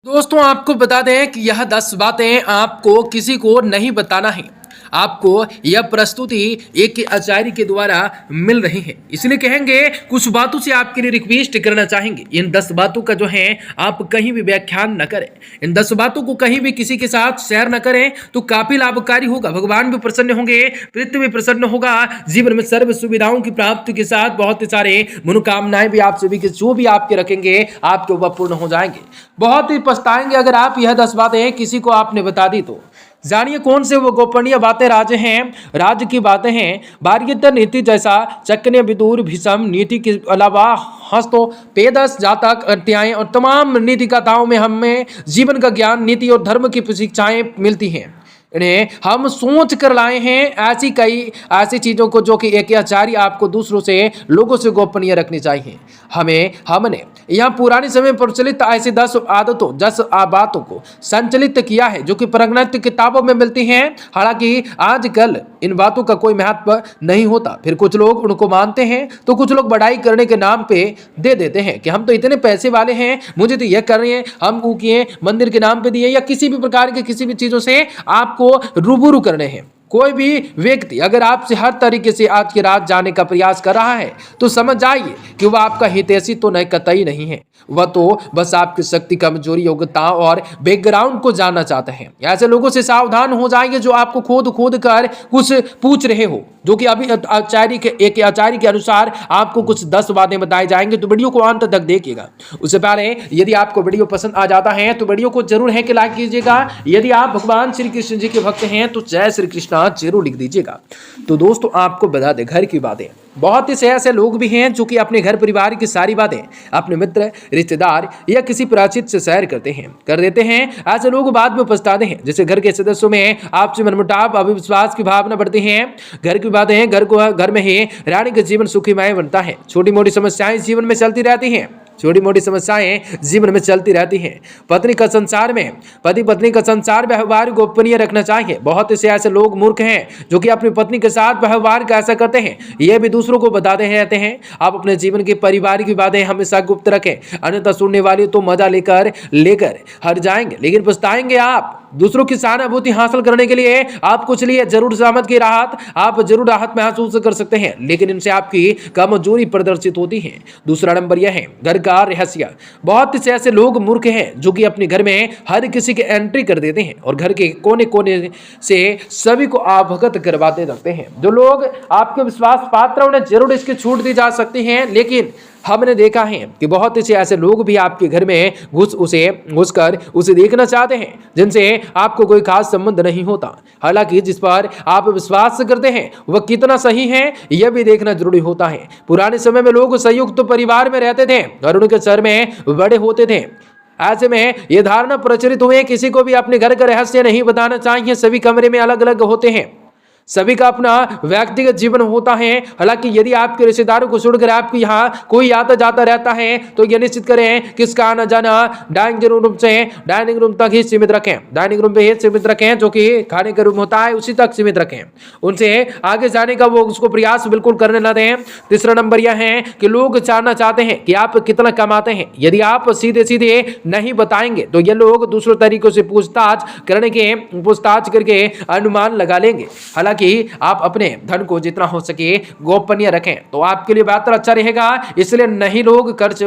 दोस्तों आपको बता दें कि यह 10 बातें आपको किसी को नहीं बताना है। आपको यह प्रस्तुति एक आचार्य के द्वारा मिल रही है, इसलिए कहेंगे कुछ बातों से आपके लिए रिक्वेस्ट करना चाहेंगे। इन 10 बातों का जो है आप कहीं भी व्याख्यान न करें, इन 10 बातों को कहीं भी किसी के साथ शेयर न करें तो काफी लाभकारी होगा। भगवान भी प्रसन्न होंगे, पृथ्वी भी प्रसन्न होगा, जीवन में सर्व सुविधाओं की प्राप्ति के साथ बहुत सारे मनोकामनाएं भी आप सभी के जो भी आपके रखेंगे आपके वह पूर्ण हो जाएंगे। बहुत ही पछताएंगे अगर आप यह 10 बातें किसी को आपने बता दी तो। जानिए कौन से वो गोपनीय बातें राज्य हैं, राज्य की बातें हैं। वार्गिक नीति जैसा चक्र विदुर भीषम नीति के अलावा हस्तो पेदस जातक अध्याय और तमाम नीति कथाओं में हमें जीवन का ज्ञान, नीति और धर्म की शिक्षाएं मिलती हैं। इन्हें हम सोच कर लाए हैं ऐसी कई ऐसी चीज़ों को जो कि एक आचार्य आपको दूसरों से लोगों से गोपनीय रखनी चाहिए। हमने यहाँ पुराने समय प्रचलित ऐसी 10 आदतों 10 बातों को संचलित किया है जो कि प्रगणित किताबों में मिलती हैं। हालांकि आजकल इन बातों का कोई महत्व नहीं होता, फिर कुछ लोग उनको मानते हैं तो कुछ लोग बढ़ाई करने के नाम पे दे देते हैं कि हम तो इतने पैसे वाले हैं, मुझे तो यह कर रहे हैं, हम वो किए मंदिर के नाम पे दिए या किसी भी प्रकार के किसी भी चीज़ों से आप को रूबरू करने हैं। कोई भी व्यक्ति अगर आपसे हर तरीके से आज की रात जाने का प्रयास कर रहा है तो समझ जाइए कि वह आपका हितैषी तो नहीं, कतई नहीं है। वह तो बस आपकी शक्ति, कमजोरी, योग्यता और बैकग्राउंड को जानना चाहते हैं। ऐसे लोगों से सावधान हो जाएंगे जो आपको खोद कर कुछ पूछ रहे हो, जो कि अभी आचार्य के अनुसार आपको कुछ 10 बातें बताई जाएंगे। तो वीडियो को अंत तक देखिएगा। उससे पहले यदि आपको वीडियो पसंद आ जाता है तो वीडियो को जरूर है कि लाइक कीजिएगा। यदि आप भगवान श्री कृष्ण जी के भक्त हैं तो जय श्री कृष्ण जरूर लिख दीजिएगा। तो दोस्तों आपको बता दें, घर की बातें बहुत से ऐसे लोग भी हैं जो कि अपने घर परिवार की सारी बातें अपने मित्र, रिश्तेदार या किसी परिचित से शेयर कर देते हैं। ऐसे लोग बाद में पछताते हैं। जैसे घर के सदस्यों में आपसी मनमुटाव, अविश्वास की भावना बढ़ती है। घर की बातें घर में ही रानी का जीवन सुखीमय बनता है। छोटी मोटी समस्याएं जीवन में चलती रहती हैं। पति पत्नी का संसार व्यवहार गोपनीय रखना चाहिए। बहुत से ऐसे लोग मूर्ख हैं जो कि अपनी पत्नी के साथ व्यवहार कैसा करते हैं यह भी दूसरों को बताते रहते हैं। आप अपने जीवन की परिवार की बातें हमेशा गुप्त रखें, अन्यथा सुनने वाले तो मजा लेकर हट जाएंगे, लेकिन पछताएंगे आप। दूसरों की सहानुभूति हासिल करने के लिए आप कुछ लिए जरूर सहमत की आप जरूर राहत महसूस कर सकते हैं, लेकिन इनसे आपकी कमजोरी प्रदर्शित होती है। दूसरा नंबर यह है घर का रहस्य। बहुत से ऐसे लोग मूर्ख हैं जो कि अपने घर में हर किसी के एंट्री कर देते हैं और घर के कोने कोने से सभी को अवगत करवाते रहते हैं। जो लोग आपके विश्वास पात्र उन्हें जरूर इसकी छूट दी जा सकती है, लेकिन हमने देखा है कि बहुत से ऐसे लोग भी आपके घर में घुसकर उसे देखना चाहते हैं जिनसे आपको कोई खास संबंध नहीं होता। हालांकि जिस पर आप विश्वास करते हैं वह कितना सही है यह भी देखना जरूरी होता है। पुराने समय में लोग संयुक्त परिवार में रहते थे और उनके सर में बड़े होते थे। ऐसे में यह धारणा प्रचलित हुई किसी को भी अपने घर का रहस्य नहीं बताना चाहिए। सभी कमरे में अलग अलग होते हैं, सभी का अपना व्यक्तिगत जीवन होता है। हालांकि यदि आपके रिश्तेदारों को छोड़कर आपके यहाँ कोई आता जाता रहता है तो यह निश्चित करें कि इसका आना जाना डाइनिंग रूम तक ही सीमित रखें। डाइनिंग रूम पे ही सीमित रखें, जो कि खाने का रूम होता है उसी तक सीमित रखें। उनसे आगे जाने का वो उसको प्रयास बिल्कुल करने न दें। तीसरा नंबर यह है कि लोग जानना चाहते हैं कि आप कितना कमाते हैं। यदि आप सीधे सीधे नहीं बताएंगे तो ये लोग दूसरों तरीकों से पूछताछ करके अनुमान लगा लेंगे। हालांकि आप अपने धन को जितना हो सके गोपनीय रखें तो आपके लिए बेहतर अच्छा रहेगा। इसलिए नहीं कि लोग कर्ज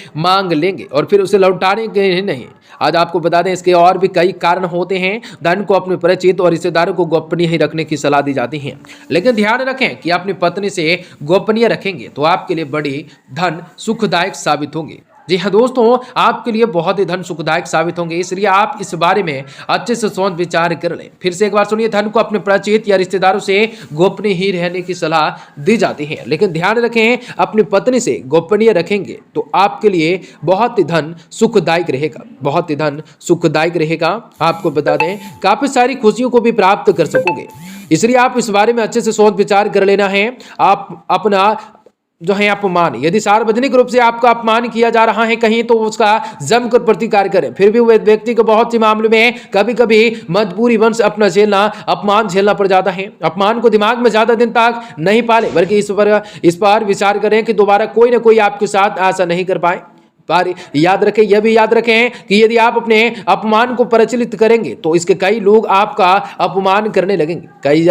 मांग लेंगे और फिर उसे लौटाने के नहीं। आज आपको बता दें इसके और भी कई कारण होते हैं। धन को अपने परिचित और रिश्तेदारों को गोपनीय ही रखने की सलाह दी जाती है, लेकिन ध्यान रखें कि अपनी पत्नी से गोपनीय रखेंगे तो आपके लिए बड़ी धन सुखदायक साबित होंगे। जी हाँ दोस्तों, आपके लिए बहुत ही धन सुखदायक साबित होंगे, इसलिए आप इस बारे में अच्छे से सोच विचार कर लें। फिर से एक बार सुनिए, धन को अपने परिचित या रिश्तेदारों से गोपनीय ही रहने की सलाह दी जाती है, लेकिन ध्यान रखें अपनी पत्नी से गोपनीय रखेंगे तो आपके लिए बहुत ही धन सुखदायक रहेगा। आपको बता दें काफी सारी खुशियों को भी प्राप्त कर सकोगे, इसलिए आप इस बारे में अच्छे से सोच विचार कर लेना है। आप अपना जो है अपमान, यदि सार्वजनिक रूप से आपका अपमान किया जा रहा है कहीं तो उसका जमकर प्रतिकार करें। फिर भी वो व्यक्ति को बहुत सी मामलों में कभी कभी मजबूरी वंश अपना अपमान झेलना पड़ जाता है। अपमान को दिमाग में ज्यादा दिन तक नहीं पाले, बल्कि इस पर विचार करें कि दोबारा कोई ना कोई आपके साथ ऐसा नहीं कर पाए। पर याद रखें, यह भी याद रखें कि यदि आप अपने अपमान को प्रचलित करेंगे तो इसके कई लोग आपका अपमान करने लगेंगे,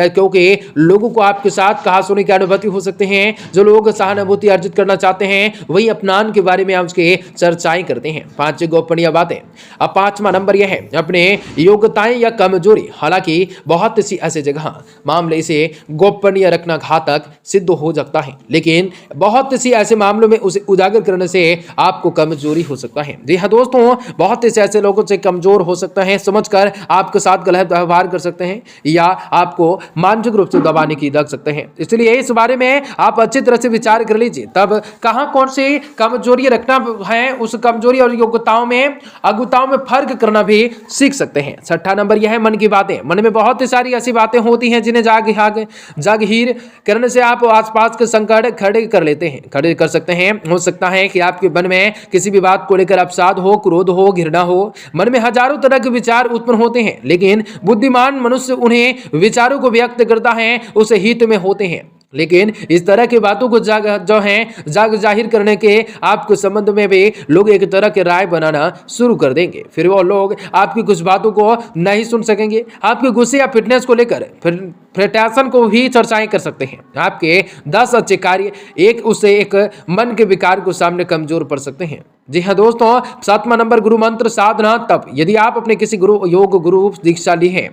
क्योंकि लोगों को आपके साथ कहा सुनी की अनुभूति हो सकते हैं। जो लोग सहानुभूति अर्जित करना चाहते हैं वही अपमान के बारे में उसके चर्चाएं करते हैं। 5 गोपनीय बातें। अब 5वां नंबर यह है अपने योग्यताएं या कमजोरी। हालांकि बहुत सी ऐसे जगह मामले इसे गोपनीय रखना घातक सिद्ध हो सकता है, लेकिन बहुत सी ऐसे मामलों में उसे उजागर करने से आपको कमजोरी हो सकता है। जी हाँ दोस्तों, बहुत से ऐसे लोगों से कमजोर हो सकता है, समझकर आपके साथ गलत व्यवहार कर सकते हैं या आपको मानसिक रूप से दबाने की लग सकते हैं। इसलिए इस बारे में आप अच्छी तरह से विचार कर लीजिए, तब कहां कौन सी कमजोरी रखना है, उस कमजोरी और योग्यताओं में अगुताओं में फर्क करना भी सीख सकते हैं। 6वां नंबर यह है मन की बातें। मन में बहुत सारी ऐसी बातें होती हैं जिन्हें जागीर करने से आप आसपास के संकट खड़े कर सकते हैं। हो सकता है कि आपके मन में किसी भी बात को लेकर अवसाद हो, क्रोध हो, घृणा हो। मन में हजारों तरह के विचार उत्पन्न होते हैं, लेकिन बुद्धिमान मनुष्य उन्हें विचारों को व्यक्त करता है उस हित में होते हैं। लेकिन इस तरह की बातों को जाहिर करने के आपके संबंध में भी लोग एक तरह के राय बनाना शुरू कर देंगे। फिर वो लोग आपकी कुछ बातों को नहीं सुन सकेंगे। आपके गुस्से या फिटनेस को लेकर फ्रस्ट्रेशन को भी चर्चाएं कर सकते हैं। आपके 10 अच्छे कार्य एक मन के विकार को सामने कमजोर पड़ सकते हैं। जी हाँ दोस्तों, 7वां नंबर गुरु मंत्र साधना तप। यदि आप अपने किसी गुरु दीक्षा ली है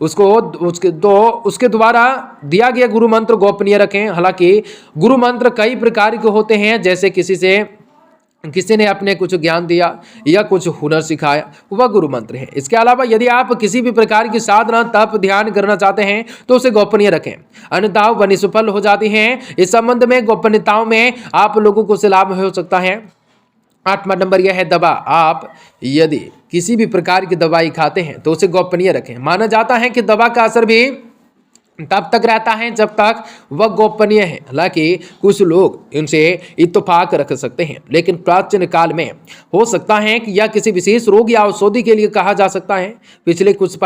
उसके द्वारा दिया गया गुरु मंत्र गोपनीय रखें। हालांकि गुरु मंत्र कई प्रकार के होते हैं, जैसे किसी ने अपने कुछ ज्ञान दिया या कुछ हुनर सिखाया, वह गुरु मंत्र है। इसके अलावा यदि आप किसी भी प्रकार की साधना तप ध्यान करना चाहते हैं तो उसे गोपनीय रखें, अन्यथा वह निष्फल हो जाती हैं। इस संबंध में गोपनीयताओं में आप लोगों को से लाभ हो सकता है। 8वां नंबर यह है दवा। आप यदि किसी भी प्रकार की दवाई खाते हैं तो उसे गोपनीय रखें। माना जाता है कि दवा का असर भी तब तक रहता है जब तक वह गोपनीय है। हालांकि कुछ लोग इनसे इत्तेफाक रख सकते हैं, लेकिन प्राचीन काल में हो सकता है कि यह किसी विशेष रोग या औषधि के लिए कहा जा सकता है। पिछले कुछ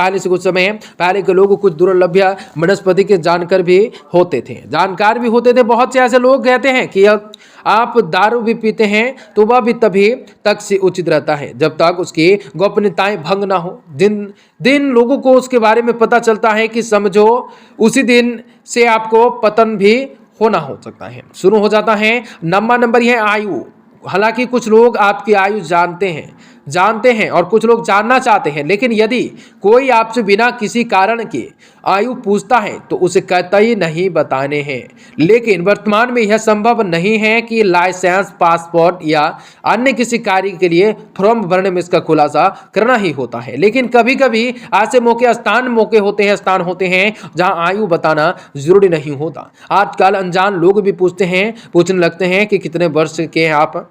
समय पहले के लोग कुछ दुर्लभ वनस्पति के जानकार भी होते थे। बहुत से ऐसे लोग कहते हैं कि आप दारू भी पीते हैं तो वह भी तभी तक से उचित रहता है जब तक उसकी गोपनीयताएं भंग ना हो। दिन लोगों को उसके बारे में पता चलता है कि समझो उसी दिन से आपको पतन भी होना हो सकता है, शुरू हो जाता है। 9वां नंबर यह है आयु। हालांकि कुछ लोग आपकी आयु जानते हैं और कुछ लोग जानना चाहते हैं, लेकिन यदि कोई आपसे बिना किसी कारण के आयु पूछता है तो उसे कतई नहीं बताने हैं। लेकिन वर्तमान में यह संभव नहीं है कि लाइसेंस, पासपोर्ट या अन्य किसी कार्य के लिए फॉर्म भरने में इसका खुलासा करना ही होता है। लेकिन कभी कभी ऐसे स्थान होते हैं जहां आयु बताना जरूरी नहीं होता। आजकल अनजान लोग भी पूछने लगते हैं कि कितने वर्ष के हैं आप।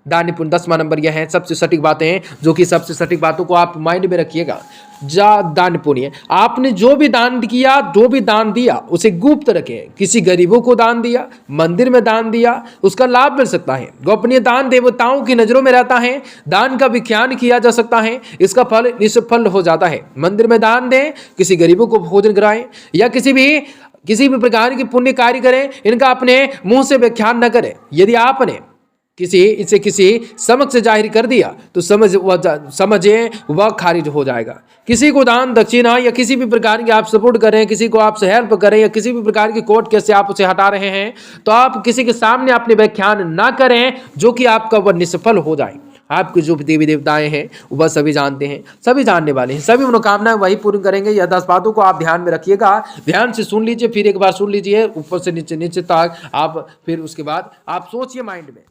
दान पुण्य। 10वां नंबर यह है सबसे सटीक बातें, जो कि सबसे सटीक बातों को आप माइंड में रखिएगा। दान पुण्य। आपने जो भी दान दिया उसे गुप्त रखें। किसी गरीबों को दान दिया, मंदिर में दान दिया, उसका लाभ मिल सकता है। गोपनीय दान देवताओं की नजरों में रहता है। दान का विख्यान किया जा सकता है, इसका फल निष्फल हो जाता है। मंदिर में दान दें, किसी गरीबों को भोजन कराएं या किसी भी प्रकार की पुण्य कार्य करें, इनका अपने मुंह से व्याख्यान न करें। यदि आपने किसी समक्ष जाहिर कर दिया तो समझे वह खारिज हो जाएगा। किसी को दान दक्षिणा या किसी भी प्रकार की आप सपोर्ट करें, किसी को आप हेल्प करें या किसी भी प्रकार की कोर्ट केस से आप उसे हटा रहे हैं तो आप किसी के सामने अपने व्याख्यान ना करें, जो कि आपका वह निष्फल हो जाए। आपके जो देवी देवताएं हैं वह सभी जानते हैं, सभी जानने वाले हैं, सभी मनोकामनाएं वही पूरी करेंगे। यह 10 बातों को आप ध्यान में रखिएगा, ध्यान से सुन लीजिए, फिर एक बार सुन लीजिए ऊपर से नीचे तक आप, फिर उसके बाद आप सोचिए माइंड में।